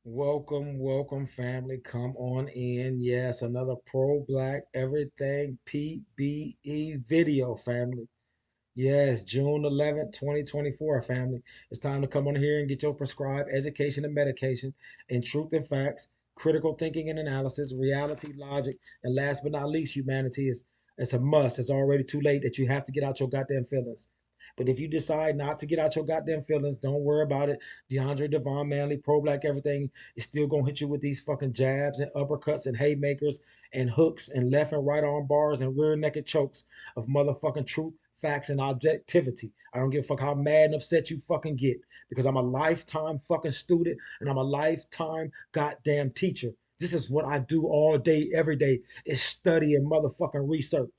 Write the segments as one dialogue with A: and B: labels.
A: Welcome, welcome, family. Come on in. Yes, another pro black everything PBE video, family. Yes, June 11th, 2024, family. It's time to come on here and get your prescribed education and medication and truth and facts, critical thinking and analysis, reality, logic, and last but not least, humanity is it's a must. It's already too late that you have to get out your goddamn feelings. But if you decide not to get out your goddamn feelings, don't worry about it. DeAndre Devon Manley, pro black everything, is still gonna hit you with these fucking jabs and uppercuts and haymakers and hooks and left and right arm bars and rear naked chokes of motherfucking truth, facts, and objectivity. I don't give a fuck how mad and upset you fucking get because I'm a lifetime fucking student and I'm a lifetime goddamn teacher. This is what I do all day, every day is study and motherfucking research.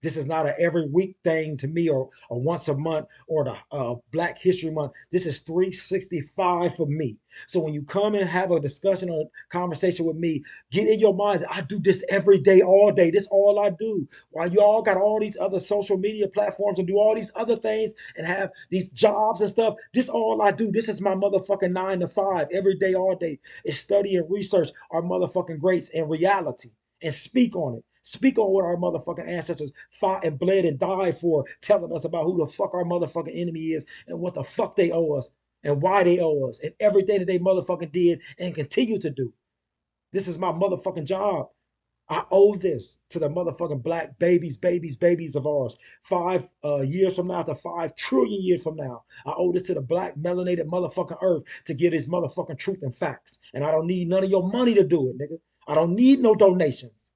A: This is not a every week thing to me or a once a month or the Black History Month. This is 365 for me. So when you come and have a discussion or conversation with me, get in your mind that I do this every day, all day. This all I do. While you all got all these other social media platforms and do all these other things and have these jobs and stuff, this all I do. This is my motherfucking 9 to 5 every day, all day. Is study and research our motherfucking greats in reality and speak on it. Speak on what our motherfucking ancestors fought and bled and died for, telling us about who the fuck our motherfucking enemy is and what the fuck they owe us and why they owe us and everything that they motherfucking did and continue to do. This is my motherfucking job. I owe this to the motherfucking black babies of ours. 5 years from now to 5 trillion years from now. I owe this to the black melanated motherfucking earth to get his motherfucking truth and facts. And I don't need none of your money to do it, nigga. I don't need no donations.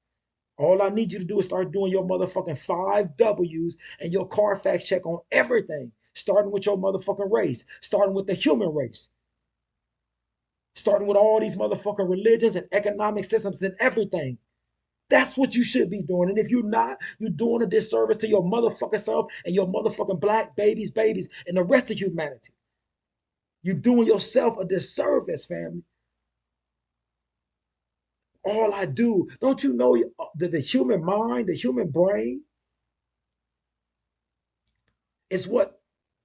A: All I need you to do is start doing your motherfucking 5 W's and your Carfax check on everything, starting with your motherfucking race, starting with the human race, starting with all these motherfucking religions and economic systems and everything. That's what you should be doing. And if you're not, you're doing a disservice to your motherfucking self and your motherfucking black babies, and the rest of humanity. You're doing yourself a disservice, family. All I do, don't you know that the human mind, the human brain, is what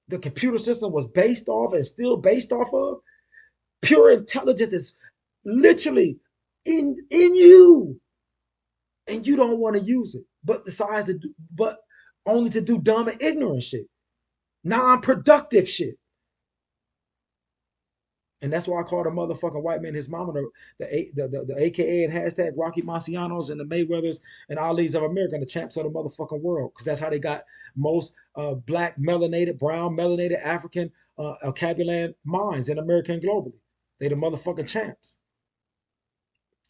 A: the computer system was based off and still based off of? Pure intelligence is literally in you, and you don't want to use it, but decides to do, but only to do dumb and ignorant shit, non-productive shit. And that's why I call the motherfucking white man his mama the AKA and hashtag Rocky Marcianos and the Mayweathers and Ali's of America and the champs of the motherfucking world. Because that's how they got most black melanated, brown melanated African Alcabulan minds in America and globally. They the motherfucking champs.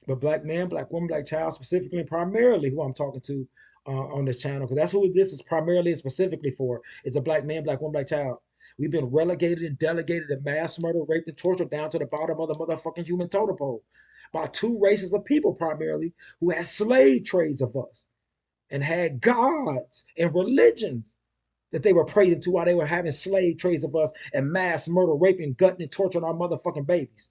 A: But black man, black woman, black child, specifically and primarily who I'm talking to on this channel, because that's who this is primarily and specifically for, is a black man, black woman, black child. We've been relegated and delegated and mass murder, raped, and tortured down to the bottom of the motherfucking human totem pole by two races of people primarily who had slave trades of us and had gods and religions that they were praising to while they were having slave trades of us and mass murder, raping, gutting, and torturing our motherfucking babies.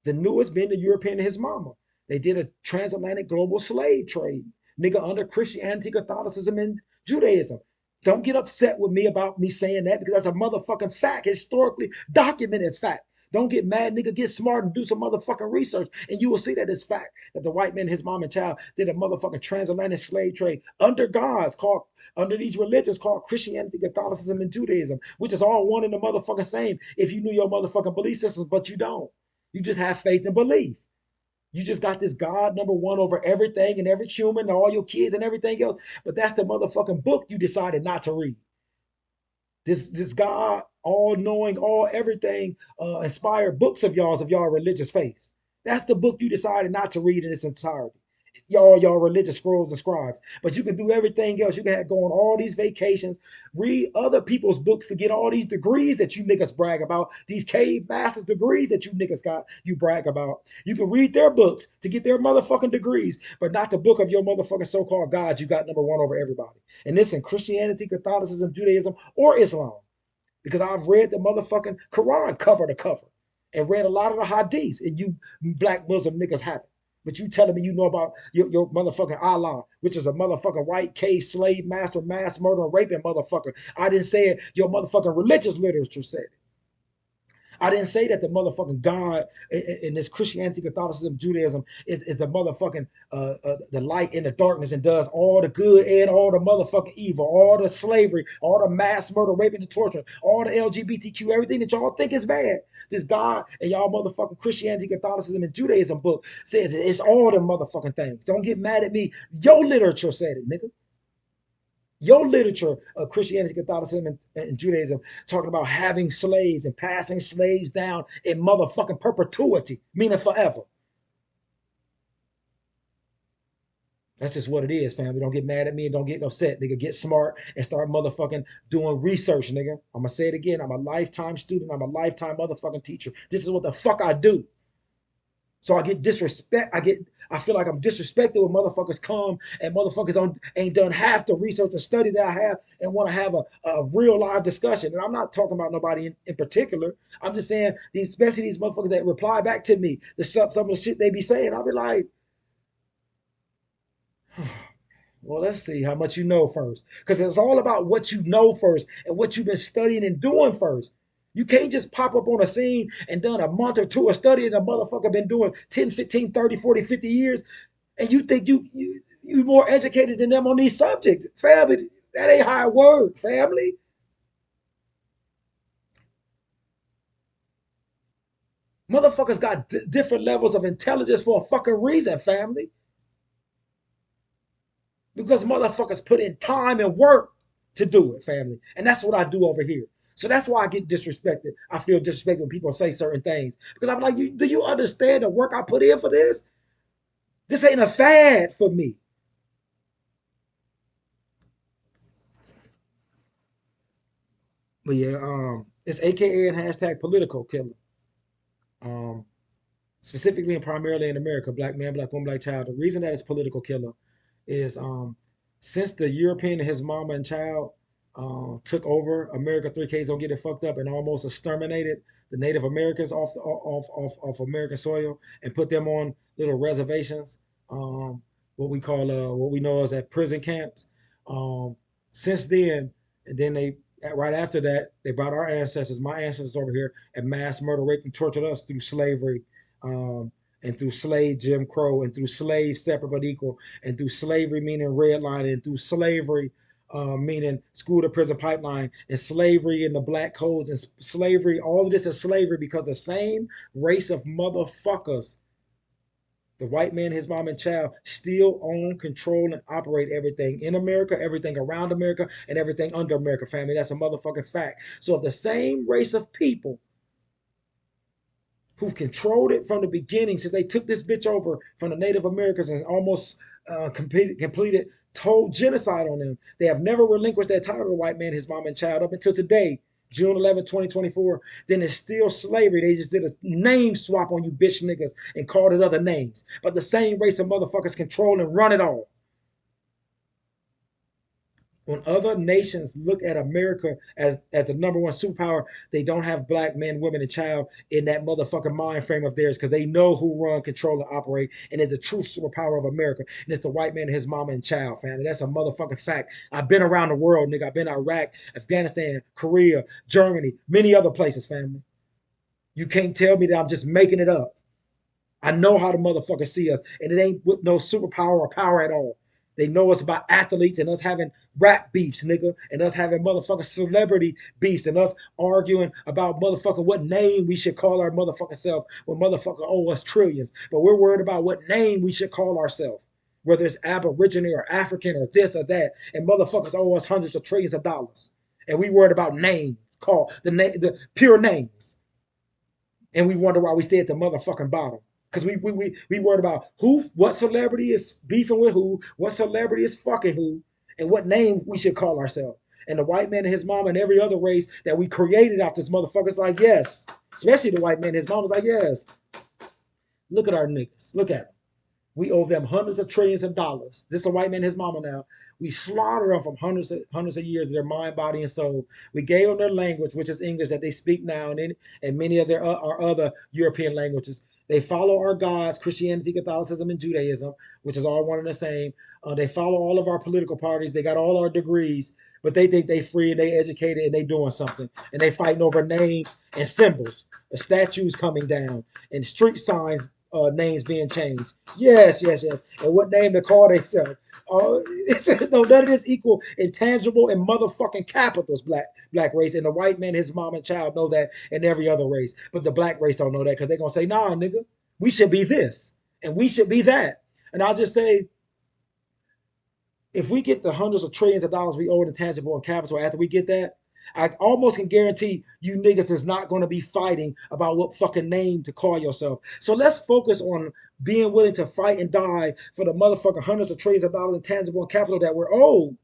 A: The newest being the European and his mama. They did a transatlantic global slave trade, nigga, under Christianity, Catholicism, and Judaism. Don't get upset with me about me saying that because that's a motherfucking fact, historically documented fact. Don't get mad, nigga. Get smart and do some motherfucking research, and you will see that it's fact that the white man, his mom and child, did a motherfucking transatlantic slave trade under gods called under these religions called Christianity, Catholicism, and Judaism, which is all one and the motherfucking same if you knew your motherfucking belief systems, but you don't. You just have faith and belief. You just got this God number one over everything and every human and all your kids and everything else. But that's the motherfucking book you decided not to read. This God, all knowing, all everything, inspired books of y'all religious faiths. That's the book you decided not to read in its entirety. Y'all religious scrolls and scribes. But you can do everything else. You can have, go on all these vacations, read other people's books to get all these degrees that you niggas brag about, these cave masters degrees that you niggas got, you brag about. You can read their books to get their motherfucking degrees, but not the book of your motherfucking so-called God you got number one over everybody. And this in Christianity, Catholicism, Judaism, or Islam. Because I've read the motherfucking Quran cover to cover and read a lot of the hadiths, and you black Muslim niggas haven't. But you telling me you know about your motherfucking Allah, which is a motherfucking white cave slave master, mass murder, raping motherfucker. I didn't say it. Your motherfucking religious literature said it. I didn't say that the motherfucking God in this Christianity, Catholicism, Judaism is the motherfucking the light in the darkness and does all the good and all the motherfucking evil, all the slavery, all the mass murder, raping and torture, all the LGBTQ, everything that y'all think is bad. This God and y'all motherfucking Christianity, Catholicism, and Judaism book says it's all them motherfucking things. Don't get mad at me. Your literature said it, nigga. Your literature of Christianity, Catholicism, and Judaism talking about having slaves and passing slaves down in motherfucking perpetuity, meaning forever. That's just what it is, family. Don't get mad at me and don't get upset, nigga. Get smart and start motherfucking doing research, nigga. I'm gonna say it again. I'm a lifetime student. I'm a lifetime motherfucking teacher. This is what the fuck I do. So I get disrespect. I feel like I'm disrespected when motherfuckers come and motherfuckers ain't done half the research and study that I have and want to have a real live discussion. And I'm not talking about nobody in particular. I'm just saying these, especially these motherfuckers that reply back to me, some of the shit they be saying. I'll be like, well, let's see how much you know first. Because it's all about what you know first and what you've been studying and doing first. You can't just pop up on a scene and done a month or two of studying a motherfucker been doing 10, 15, 30, 40, 50 years, and you think you more educated than them on these subjects. Family, that ain't how it works, family. Motherfuckers got different levels of intelligence for a fucking reason, family. Because motherfuckers put in time and work to do it, family. And that's what I do over here. So that's why I get disrespected. I feel disrespected when people say certain things. Because I'm like, do you understand the work I put in for this? This ain't a fad for me. But yeah, it's AKA and hashtag political killer. Um, Specifically and primarily in America, black man, black woman, black child. The reason that it's political killer is since the European and his mama and child took over America, 3Ks don't get it fucked up and almost exterminated the Native Americans off American soil and put them on little reservations, what we call what we know as at prison camps. Um, since then, and then they right after that, they brought our ancestors, my ancestors over here, and mass murder, raped, and tortured us through slavery, um, and through slave Jim Crow, and through slave separate but equal, and through slavery meaning redlining, and through slavery meaning school to prison pipeline, and slavery in the black codes, and slavery. All of this is slavery because the same race of motherfuckers, the white man, his mom, and child, still own, control, and operate everything in America, everything around America, and everything under America, family. That's a motherfucking fact. So if the same race of people who've controlled it from the beginning since they took this bitch over from the Native Americans and almost completed total genocide on them. They have never relinquished that title to the white man, his mom, and child up until today, June 11, 2024. Then it's still slavery. They just did a name swap on you bitch niggas and called it other names. But the same race of motherfuckers control and run it all. When other nations look at America as the number one superpower, they don't have black men, women, and child in that motherfucking mind frame of theirs because they know who run, control, and operate, and is the true superpower of America. And it's the white man, his mama, and child, family. That's a motherfucking fact. I've been around the world, nigga. I've been Iraq, Afghanistan, Korea, Germany, many other places, family. You can't tell me that I'm just making it up. I know how the motherfuckers see us, and it ain't with no superpower or power at all. They know us about athletes and us having rap beefs, nigga, and us having motherfucking celebrity beefs and us arguing about motherfucking what name we should call our motherfucking self when motherfucker owe us trillions. But we're worried about what name we should call ourselves, whether it's Aborigine or African or this or that, and motherfuckers owe us hundreds of trillions of dollars. And we worried about names, call the pure names. And we wonder why we stay at the motherfucking bottom. Because we worried about what celebrity is beefing with who, what celebrity is fucking who, and what name we should call ourselves. And the white man and his mom and every other race that we created out this motherfucker's like, yes. Especially the white man and his mom is like, yes. Look at our niggas. Look at them. We owe them hundreds of trillions of dollars. This is a white man and his mama now. We slaughter them from hundreds of years of their mind, body, and soul. We gave them their language, which is English that they speak now, and many of our other European languages. They follow our gods, Christianity, Catholicism, and Judaism, which is all one and the same. They follow all of our political parties. They got all our degrees, but they think they free and they educated and they doing something, and they fighting over names and symbols, the statues coming down, and street signs, names being changed. Yes, yes, yes. And what name to call themselves? No, none of this equal intangible and motherfucking capitals. Black race, and the white man, his mom and child know that, and every other race, but the black race don't know that because they're gonna say, "Nah, nigga, we should be this and we should be that." And I'll just say, if we get the hundreds of trillions of dollars we owe in intangible and capital after we get that, I almost can guarantee you niggas is not going to be fighting about what fucking name to call yourself. So let's focus on being willing to fight and die for the motherfucking hundreds of trillions of dollars in tangible and capital that we're owed.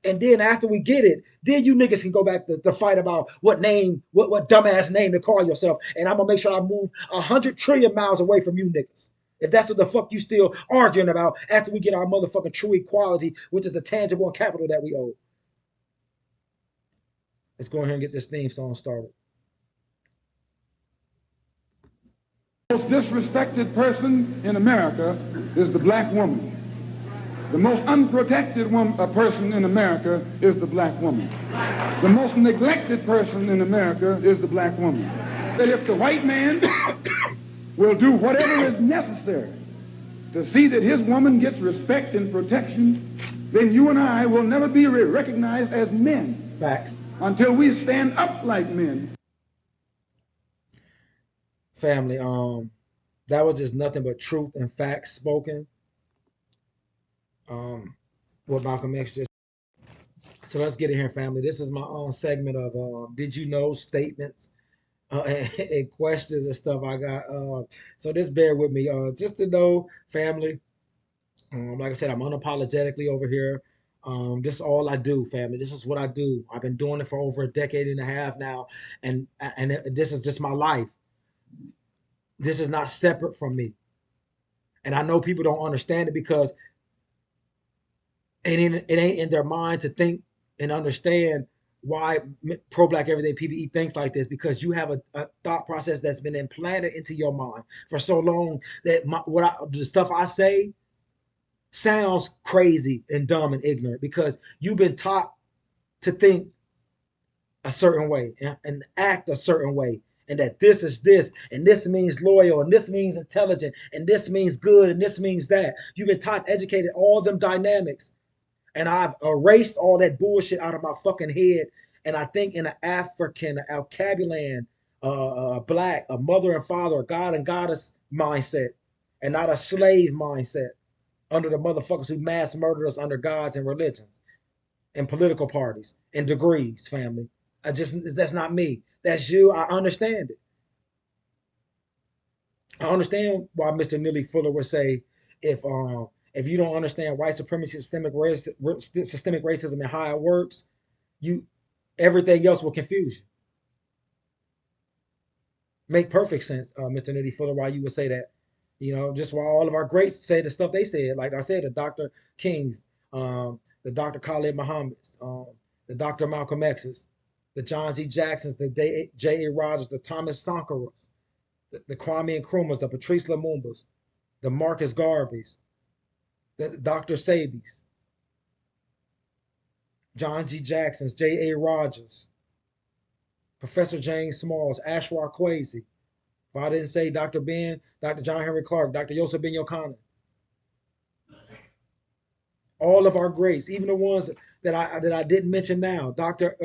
A: And then after we get it, then you niggas can go back to fight about what name, what dumbass name to call yourself. And I'm gonna make sure I move 100 trillion miles away from you niggas. If that's what the fuck you still arguing about after we get our motherfucking true equality, which is the tangible and capital that we owe. Let's go ahead and get this theme song started.
B: The most disrespected person in America is the black woman. The most unprotected person in America is the black woman. The most neglected person in America is the black woman. That if the white man will do whatever is necessary to see that his woman gets respect and protection, then you and I will never be recognized as men.
A: Facts.
B: Until we stand up like men.
A: Family, that was just nothing but truth and facts spoken. What Malcolm X just. So let's get in here, family. This is my own segment of did you know statements and questions and stuff I got. So just bear with me. Just to know, family. Like I said, I'm unapologetically over here. This is all I do, family. This is what I do. I've been doing it for over a decade and a half now, and this is just my life. This is not separate from me. And I know people don't understand it because it ain't in their mind to think and understand why pro-black everyday PBE thinks like this, because you have a thought process that's been implanted into your mind for so long that the stuff I say sounds crazy and dumb and ignorant because you've been taught to think a certain way and act a certain way, and that this is this, and this means loyal, and this means intelligent, and this means good, and this means that. You've been taught, educated, all them dynamics, and I've erased all that bullshit out of my fucking head, and I think in an African, Alcabulan, black, a mother and father, a God and goddess mindset, and not a slave mindset under the motherfuckers who mass murdered us under gods and religions and political parties and degrees, family. That's not me. That's you. I understand it. I understand why Mr. Neely Fuller would say, if you don't understand white supremacy, systemic racism, and how it works, everything else will confuse you. Make perfect sense, Mr. Neely Fuller, why you would say that. Just why all of our greats say the stuff they said. Like I said, the Dr. Kings, the Dr. Khalid Muhammad's, the Dr. Malcolm X's, the John G. Jacksons, the J.A. Rogers, the Thomas Sankaras, the Kwame Nkrumahs, the Patrice Lumumbas, the Marcus Garveys, the Dr. Sabies, John G. Jacksons, J.A. Rogers, Professor James Smalls, Ashra Kwesi. If I didn't say Dr. Ben, Dr. John Henry Clark, Dr. Yosef Ben Yochanan. All of our greats, even the ones that I didn't mention now, Dr.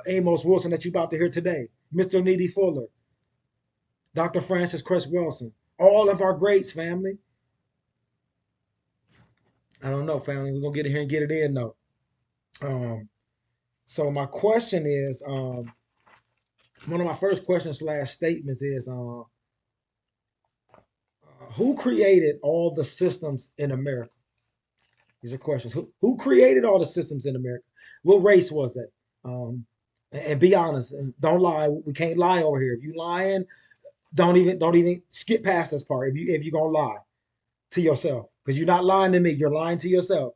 A: Amos Wilson that you about to hear today, Mr. Neely Fuller, Dr. Francis Cress Wilson, all of our greats, family. I don't know, family. We're gonna get in here and get it in though. So my question is, one of my first questions / statements is, who created all the systems in America? These are questions. Who created all the systems in America? What race was that? And be honest. Don't lie. We can't lie over here. If you lying, don't even skip past this part. If you're gonna lie to yourself, because you're not lying to me, you're lying to yourself.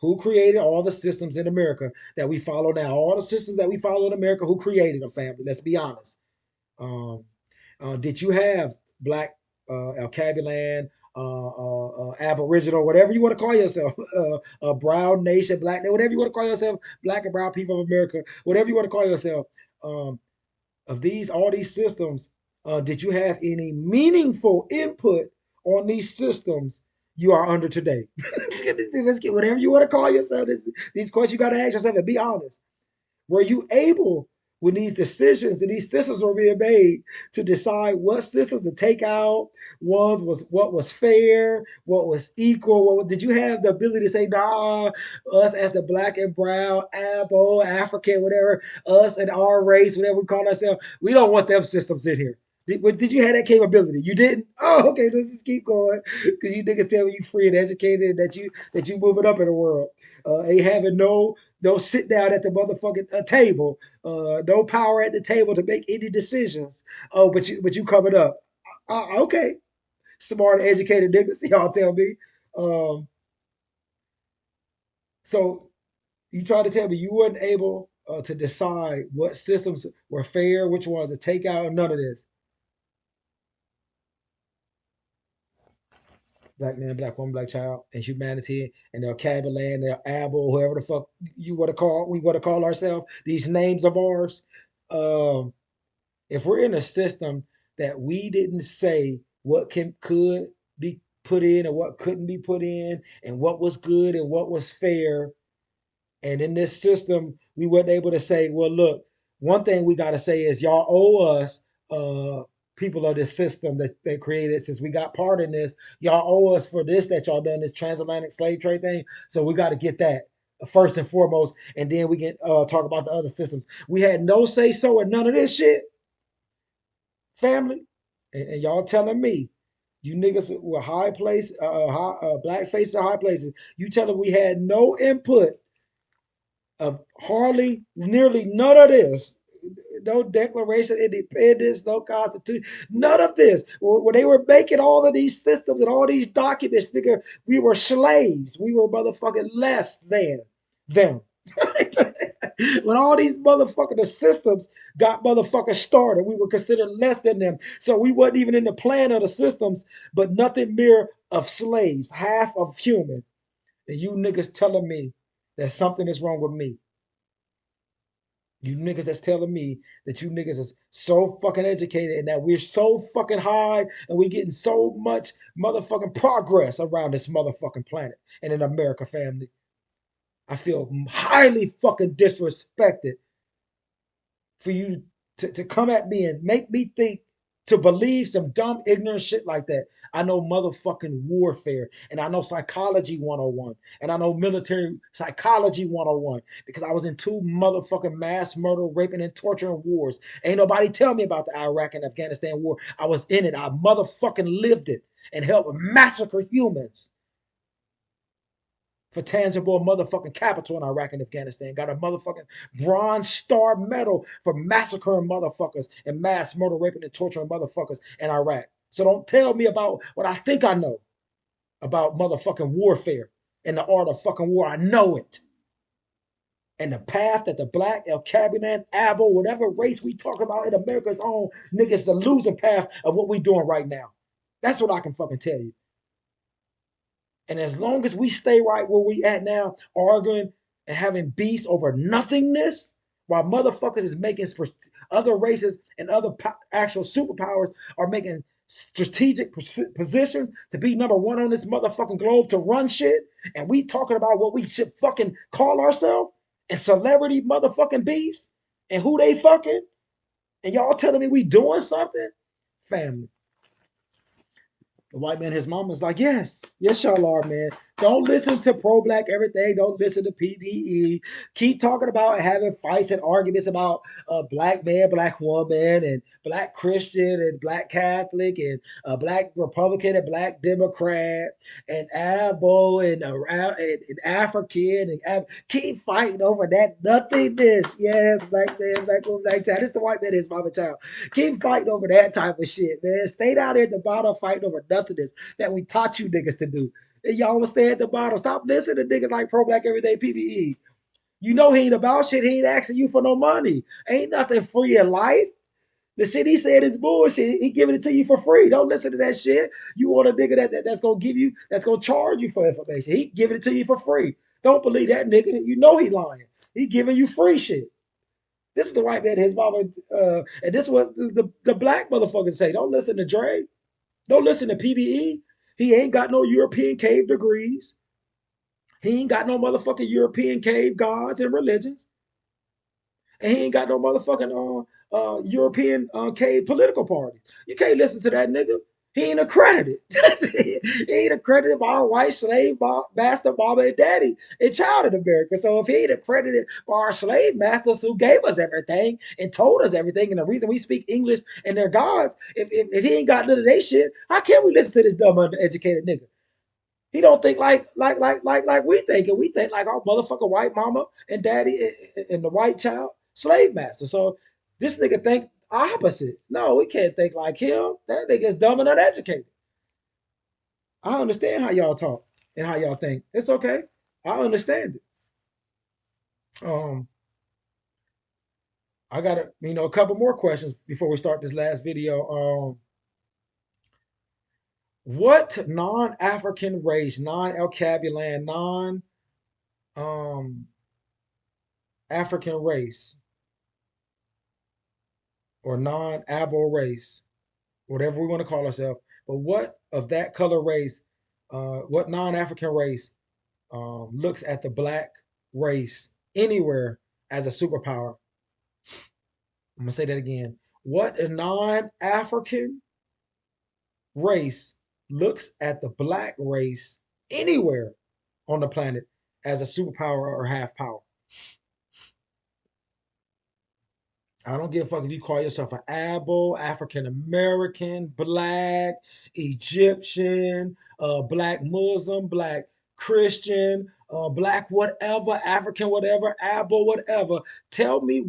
A: Who created all the systems in America that we follow now? All the systems that we follow in America, who created them, family? Let's be honest. Did you have black Alcabulan, Aboriginal, whatever you want to call yourself, brown nation, black, whatever you want to call yourself, black and brown people of America, whatever you want to call yourself. Um, of these, all these systems, did you have any meaningful input on these systems you are under today? Let's get whatever you want to call yourself. These questions you got to ask yourself and be honest. Were you able, when these decisions and these systems were being made, to decide what systems to take out, what was fair, what was equal? Did you have the ability to say, nah, us as the black and brown, Abo, African, whatever, us and our race, whatever we call ourselves, we don't want them systems in here. Did you have that capability? You didn't? Oh, okay. Let's just keep going, because you niggas tell me you free and educated, and that you moving up in the world. Ain't having no sit down at the motherfucking table, no power at the table to make any decisions. Oh, but you coming up? Okay, smart, educated niggas. Y'all tell me. Um, so you try to tell me you weren't able to decide what systems were fair, which ones to take out, none of this. Black man, black woman, black child, and humanity, and their vocabulary, and their able, whoever the fuck we want to call ourselves, these names of ours. Um, if we're in a system that we didn't say what could be put in and what couldn't be put in, and what was good and what was fair, and in this system, we weren't able to say, well, look, one thing we got to say is y'all owe us, uh, people of this system that they created, since we got part in this, y'all owe us for this that y'all done, this transatlantic slave trade thing. So we got to get that first and foremost, and then we can talk about the other systems. We had no say so in none of this shit, family. And y'all telling me, you niggas were high place, black faces at high places, you telling we had no input of hardly, nearly none of this. No Declaration of Independence, no Constitution, none of this. When they were making all of these systems and all these documents, nigga, we were slaves. We were motherfucking less than them. When all these motherfucking systems got motherfucking started, we were considered less than them. So we wasn't even in the plan of the systems, but nothing mere of slaves, half of human. And you niggas telling me that something is wrong with me. You niggas that's telling me that you niggas is so fucking educated and that we're so fucking high and we getting so much motherfucking progress around this motherfucking planet and in America, family. I feel highly fucking disrespected for you to come at me and make me think, to believe some dumb ignorant shit like that. I know motherfucking warfare, and I know psychology 101, and I know military psychology 101, because I was in two motherfucking mass murder, raping, and torturing wars. Ain't nobody tell me about the Iraq and Afghanistan war. I was in it. I motherfucking lived it and helped massacre humans for tangible motherfucking capital in Iraq and Afghanistan. Got a motherfucking Bronze Star medal for massacring motherfuckers and mass murder, raping, and torturing motherfuckers in Iraq. So don't tell me about what I think I know about motherfucking warfare and the art of fucking war. I know it. And the path that the black, El Cabinet, Abo, whatever race we talk about in America's own, niggas, the losing path of what we doing right now. That's what I can fucking tell you. And as long as we stay right where we at now, arguing and having beefs over nothingness, while motherfuckers is making other races and other actual superpowers are making strategic positions to be number one on this motherfucking globe to run shit, and we talking about what we should fucking call ourselves and celebrity motherfucking beefs and who they fucking, and y'all telling me we doing something, family. The white man, his mom was like, yes, yes, y'all are, man. Don't listen to pro black everything. Don't listen to PVE. Keep talking about having fights and arguments about black man, black woman, and black Christian, and black Catholic, and black Republican, and black Democrat, and Abo, and African, and keep fighting over that nothingness. Yes, black man, black woman, black child. This is the white man, his mama, child. Keep fighting over that type of shit, man. Stay down there at the bottom fighting over nothingness that we taught you niggas to do. And y'all will stay at the bottom. Stop listening to niggas like Pro Black Everyday PVE. You know he ain't about shit. He ain't asking you for no money. Ain't nothing free in life. The shit he said is bullshit. He giving it to you for free. Don't listen to that shit. You want a nigga that's gonna give you, that's gonna charge you for information. He giving it to you for free. Don't believe that nigga. You know he lying. He giving you free shit. This is the white man, his mama, and this is what the black motherfuckers say. Don't listen to Dre. Don't listen to PBE. He ain't got no European cave degrees. He ain't got no motherfucking European cave gods and religions. And he ain't got no motherfucking European cave political parties. You can't listen to that nigga. He ain't accredited. He ain't accredited by our white slave master, mama, and daddy and child in America. So if he ain't accredited by our slave masters who gave us everything and told us everything, and the reason we speak English and their gods, if he ain't got none of that shit, how can we listen to this dumb, undereducated nigga? He don't think like we think, and we think like our motherfucking white mama and daddy and the white child slave master. So this nigga think opposite. No, we can't think like him. That nigga's dumb and uneducated. I understand how y'all talk and how y'all think. It's okay. I understand it. I got a couple more questions before we start this last video. What non-African race, non-El um African race or non-Abo race, whatever we want to call ourselves, but what of that color race, what non-African race looks at the black race anywhere as a superpower? I'm gonna say that again. What a non-African race looks at the black race anywhere on the planet as a superpower or half power? I don't give a fuck if you call yourself an Abo, African American, Black, Egyptian, Black Muslim, Black Christian, Black whatever, African whatever, Abo whatever. Tell me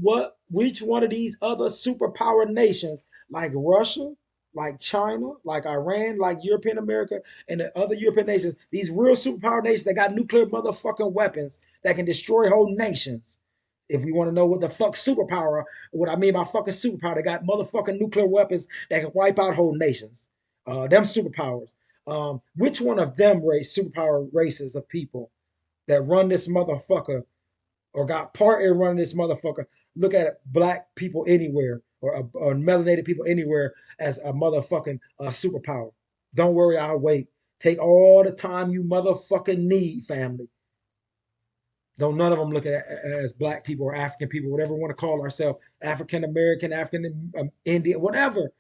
A: which one of these other superpower nations, like Russia, like China, like Iran, like European America, and the other European nations, these real superpower nations that got nuclear motherfucking weapons that can destroy whole nations. If we want to know what the fuck superpower, what I mean by fucking superpower, they got motherfucking nuclear weapons that can wipe out whole nations. Them superpowers. Which one of them superpower races of people that run this motherfucker or got part in running this motherfucker look at black people anywhere or melanated people anywhere as a motherfucking superpower? Don't worry, I'll wait. Take all the time you motherfucking need, family. Don't none of them look at as black people or African people, whatever we want to call ourselves, African American, African Indian, whatever.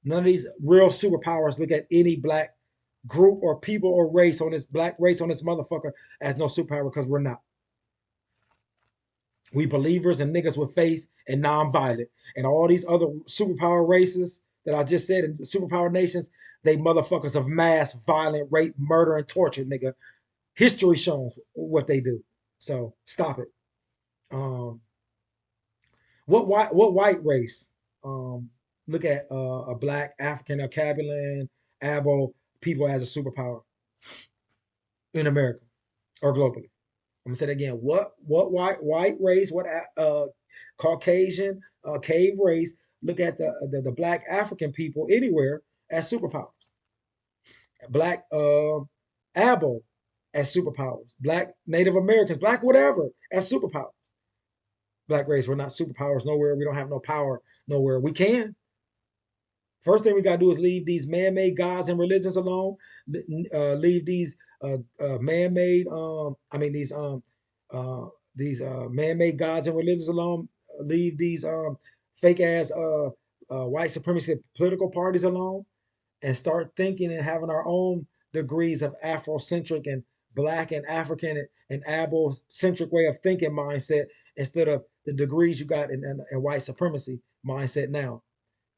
A: None of these real superpowers look at any black group or people or race on this black race on this motherfucker as no superpower because we're not. We believers and niggas with faith and non-violent. And all these other superpower races that I just said and superpower nations, they motherfuckers of mass, violent, rape, murder, and torture, nigga. History shows what they do. So stop it. Um, what white race look at a black African or Kabylan Abo people as a superpower in America or globally? I'm gonna say that again. What white race, what Caucasian cave race look at the black African people anywhere as superpowers? Black Abo as superpowers. Black Native Americans, black whatever as superpowers. Black race, we're not superpowers nowhere. We don't have no power nowhere. We can. First thing we got to do is leave these man-made gods and religions alone. Leave these man-made, I mean these man-made gods and religions alone. Leave these fake ass white supremacy political parties alone, and start thinking and having our own degrees of Afrocentric and Black and African and Abo-centric way of thinking mindset instead of the degrees you got in white supremacy mindset now.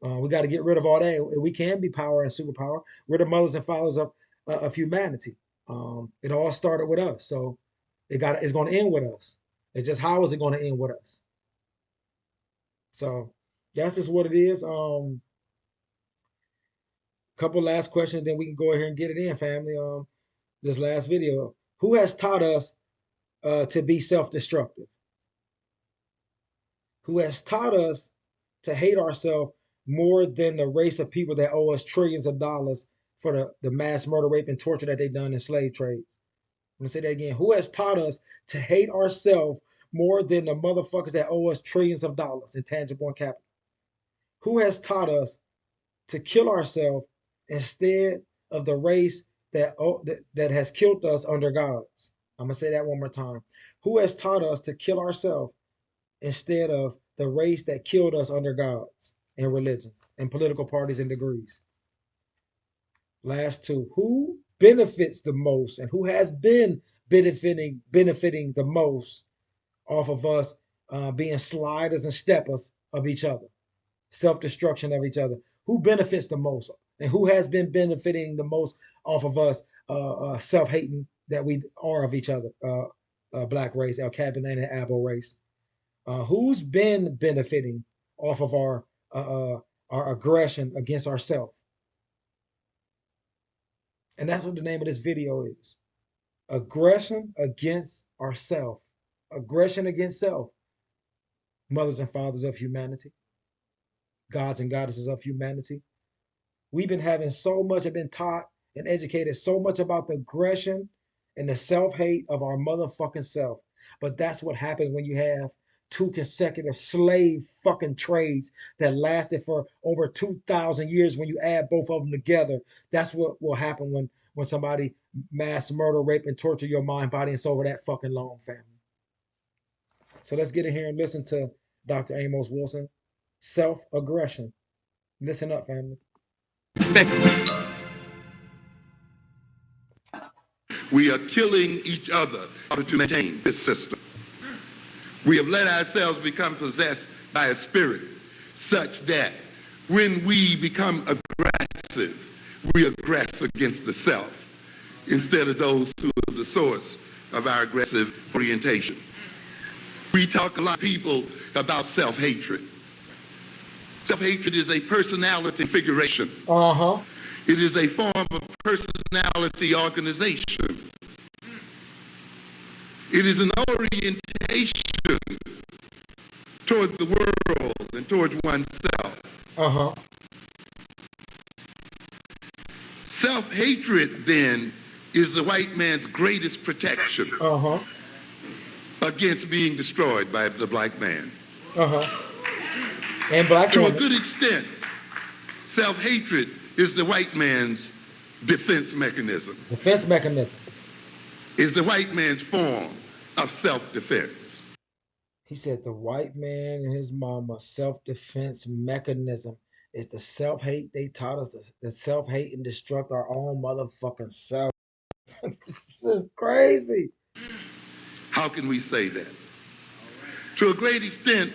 A: We got to get rid of all that. We can be power and superpower. We're the mothers and fathers of humanity. It all started with us, so it's going to end with us. It's just how is it going to end with us? So that's just what it is. Couple last questions, then we can go ahead and get it in, family. This last video. Who has taught us to be self-destructive? Who has taught us to hate ourselves more than the race of people that owe us trillions of dollars for the mass murder, rape, and torture that they done in slave trades. I'm gonna say that again. Who has taught us to hate ourselves more than the motherfuckers that owe us trillions of dollars in tangible and capital? Who has taught us to kill ourselves instead of the race that has killed us under gods? I'm gonna say that one more time. Who has taught us to kill ourselves instead of the race that killed us under gods and religions and political parties and degrees? Last two. Who benefits the most and who has been benefiting the most off of us being sliders and steppers of each other, self-destruction of each other? Who benefits the most and who has been benefiting the most off of us self-hating that we are of each other? Black race, El Cabinet and Abo race. Who's been benefiting off of our aggression against ourselves? And that's what the name of this video is. Aggression against ourself. Aggression against self. Mothers and fathers of humanity. Gods and goddesses of humanity. We've been having so much, have been taught and educated so much about the aggression and the self-hate of our motherfucking self. But that's what happens when you have two consecutive slave fucking trades that lasted for over 2,000 years. When you add both of them together, that's what will happen when somebody mass murder, rape, and torture your mind, body, and soul for that fucking long, family. So let's get in here and listen to Dr. Amos Wilson. Self-aggression. Listen up, family.
C: We are killing each other to maintain this system. We have let ourselves become possessed by a spirit such that when we become aggressive, we aggress against the self instead of those who are the source of our aggressive orientation. We talk a lot to people about self-hatred. Self-hatred is a personality configuration. It is a form of personality organization. It is an orientation toward the world and towards oneself. Self-hatred, then, is the white man's greatest protection against being destroyed by the black man.
A: And black
C: To
A: women.
C: a good extent, self-hatred is the white man's defense mechanism.
A: Defense mechanism.
C: Is the white man's form of self-defense.
A: He said the white man and his mama self-defense mechanism is the self-hate they taught us, the self-hate and destruct our own motherfucking self. This is crazy.
C: How can we say that? To a great extent,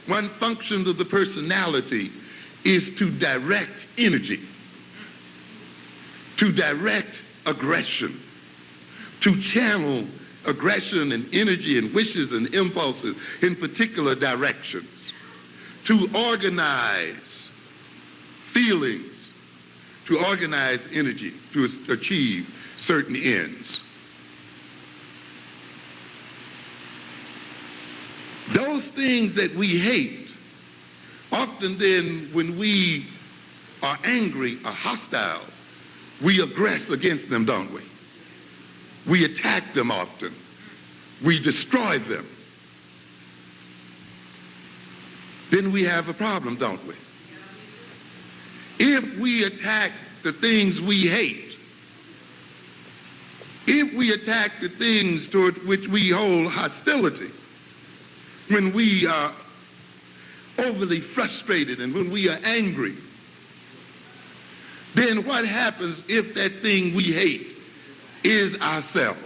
C: one function of the personality is to direct energy, to direct aggression, to channel aggression and energy and wishes and impulses in particular directions, to organize feelings, to organize energy to achieve certain ends. Those things that we hate, often then when we are angry or hostile, we aggress against them, don't we? We attack them often. We destroy them. Then we have a problem, don't we? If we attack the things we hate, if we attack the things toward which we hold hostility, when we are overly frustrated and when we are angry, then what happens if that thing we hate is ourselves?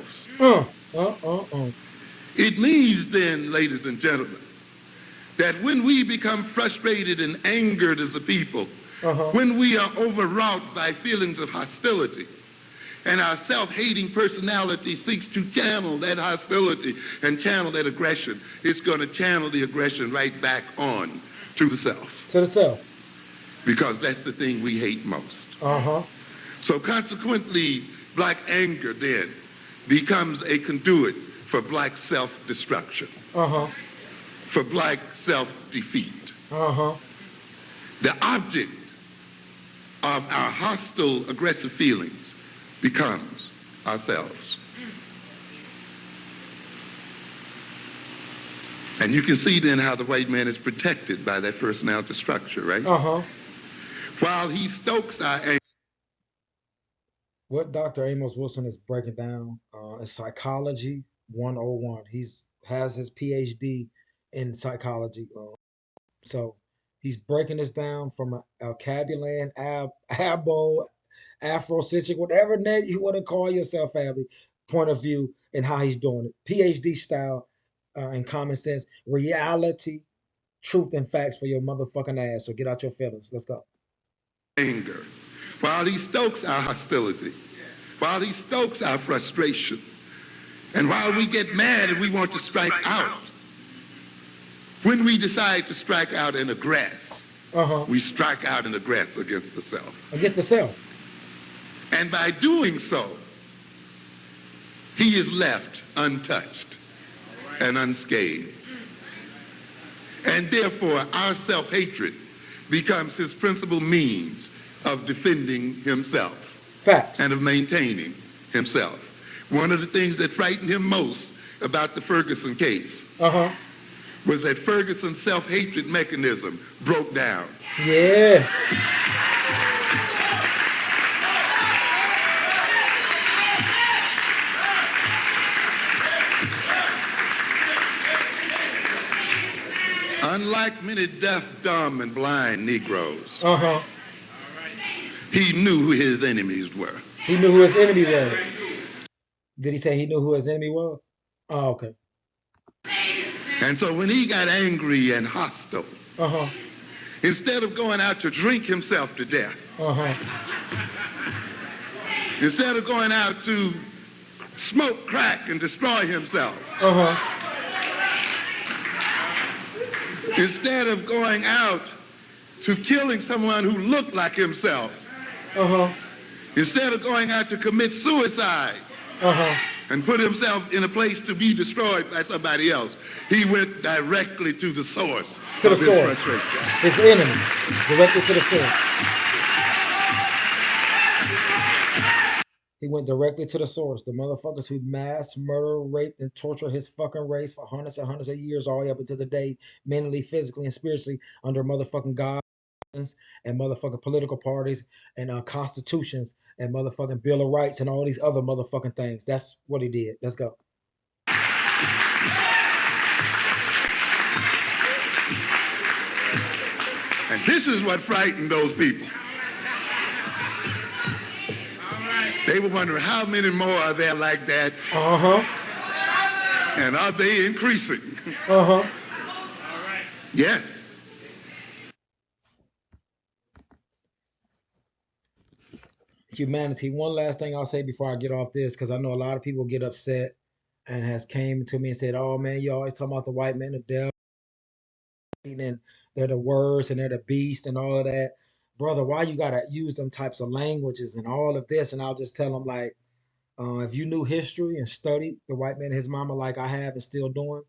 C: It means then, ladies and gentlemen, that when we become frustrated and angered as a people, when we are overwrought by feelings of hostility, and our self-hating personality seeks to channel that hostility and channel that aggression, it's going to channel the aggression right back on to the self.
A: To the self.
C: Because that's the thing we hate most. So consequently, black anger then becomes a conduit for black self-destruction, for black self-defeat. the object of our hostile, aggressive feelings becomes ourselves. And you can see then how the white man is protected by that personality structure, right?
A: Uh-huh.
C: While he stokes our anger.
A: What Dr. Amos Wilson is breaking down is psychology 101. He's has his PhD in psychology. So he's breaking this down from a Alcabulan, Abo, Afrocentric, whatever name you want to call yourself, family, point of view, and how he's doing it. PhD style and common sense, reality, truth, and facts for your motherfucking ass. So get out your feelings. Let's go.
C: Anger, while he stokes our hostility, while he stokes our frustration, and while we get mad and we want to strike out, when we decide to strike out and aggress, we strike out and aggress against the self.
A: Against the self.
C: And by doing so, he is left untouched and unscathed. And therefore, our self-hatred becomes his principal means of defending himself.
A: Facts.
C: And of maintaining himself. One of the things that frightened him most about the Ferguson case was that Ferguson's self-hatred mechanism broke down.
A: Yeah.
C: Unlike many deaf, dumb, and blind Negroes, he knew who his enemies were.
A: He knew who his enemy was. Did he say he knew who his enemy was? Oh, okay.
C: And so when he got angry and hostile, instead of going out to drink himself to death, instead of going out to smoke crack and destroy himself, instead of going out to killing someone who looked like himself, instead of going out to commit suicide and put himself in a place to be destroyed by somebody else, he went directly to the source
A: to the
C: of his
A: source.
C: frustration.
A: His enemy, directly to the source. He went directly to the source. The motherfuckers who mass murder, raped, and torture his fucking race for hundreds and hundreds of years, all the way up until the day, mentally, physically, and spiritually, under motherfucking God and motherfucking political parties and constitutions and motherfucking Bill of Rights and all these other motherfucking things. That's what he did. Let's go.
C: And this is what frightened those people. They were wondering how many more are there like that? And are they increasing? Yes.
A: Humanity. One last thing I'll say before I get off this, because I know a lot of people get upset and has came to me and said, oh man, you always talking about the white man, the devil, and they're the worst and they're the beast and all of that. Brother, why you gotta use them types of languages and all of this? And I'll just tell them, like, if you knew history and studied the white man and his mama like I have and still doing,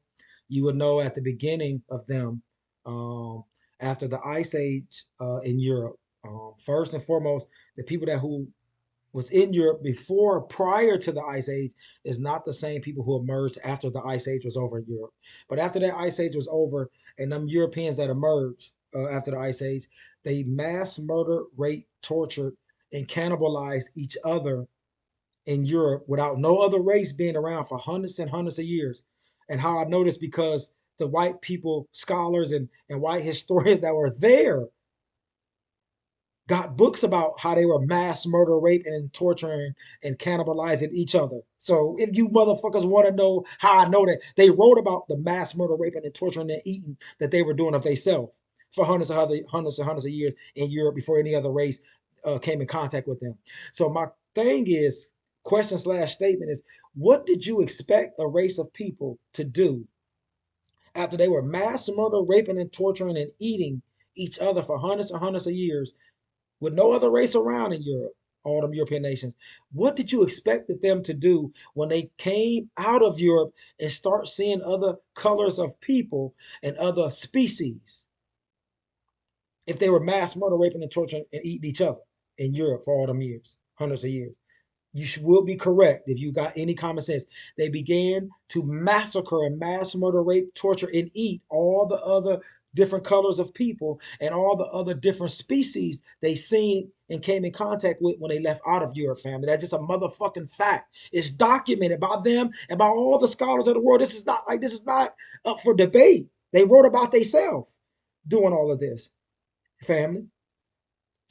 A: you would know at the beginning of them, after the Ice Age in Europe, first and foremost, the people who was in Europe prior to the Ice Age is not the same people who emerged after the Ice Age was over in Europe. But after that Ice Age was over, and them Europeans that emerged after the Ice Age, they mass murdered, raped, tortured, and cannibalized each other in Europe without no other race being around for hundreds and hundreds of years. And how I know this, because the white people, scholars and white historians that were there got books about how they were mass murder, raping, and torturing and cannibalizing each other. So if you motherfuckers want to know how I know that, they wrote about the mass murder, raping, and torturing and eating that they were doing of themselves for hundreds of years in Europe before any other race came in contact with them. So my thing is, question slash statement is, what did you expect a race of people to do after they were mass murder, raping, and torturing and eating each other for hundreds and hundreds of years with no other race around in Europe, all them European nations? What did you expect them to do when they came out of Europe and start seeing other colors of people and other species? if they were mass murder, raping, and torturing and eating each other in Europe for all them years, hundreds of years. You will be correct if you got any common sense. They began to massacre and mass murder, rape, torture, and eat all the other different colors of people and all the other different species they seen and came in contact with when they left out of Europe, family. That's just a motherfucking fact. It's documented by them and by all the scholars of the world. This is not up for debate. They wrote about themselves doing all of this, family,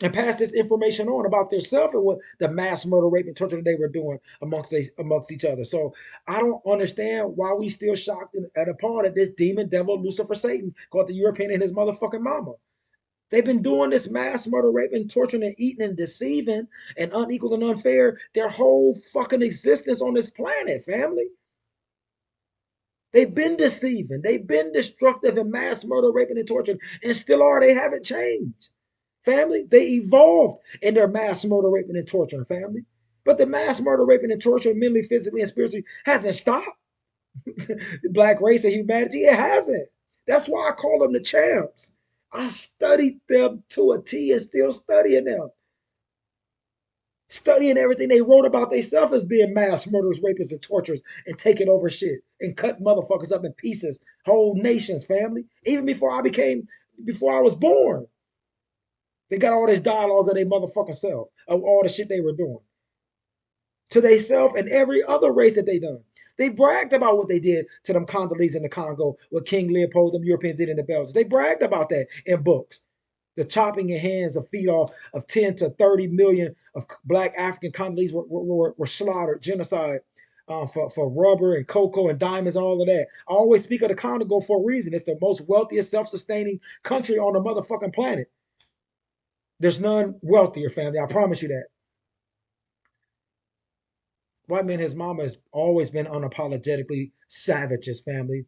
A: and pass this information on about themselves and what the mass murder, rape, and torture that they were doing amongst each other. So I don't understand why we still shocked and upon at this demon devil Lucifer Satan called the European and his motherfucking mama. They've been doing this mass murder, rape, and torturing and eating and deceiving and unequal and unfair their whole fucking existence on this planet, family. They've been deceiving. They've been destructive and mass murder, raping, and torturing, and still are. They haven't changed. Family, they evolved in their mass murder, raping, and torturing, family. But the mass murder, raping, and torturing mentally, physically, and spiritually hasn't stopped. The black race and humanity, it hasn't. That's why I call them the champs. I studied them to a T and still studying them. Studying everything they wrote about themselves as being mass murderers, rapists, and torturers and taking over shit and cutting motherfuckers up in pieces, whole nations, family. Even before I was born. They got all this dialogue of their motherfucking self, of all the shit they were doing to themselves and every other race that they done. They bragged about what they did to them Congolese in the Congo, what King Leopold, them Europeans did in the Belgians. They bragged about that in books. The chopping in hands of feet off of 10 to 30 million of black African Congolese were slaughtered, genocide, for rubber and cocoa and diamonds and all of that. I always speak of the Congo for a reason. It's the most wealthiest, self-sustaining country on the motherfucking planet. There's none wealthier, family. I promise you that. White man, his mama has always been unapologetically savages, family.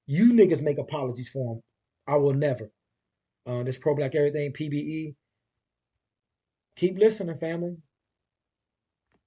A: You niggas make apologies for him. I will never. This pro black everything, PBE. Keep listening, family.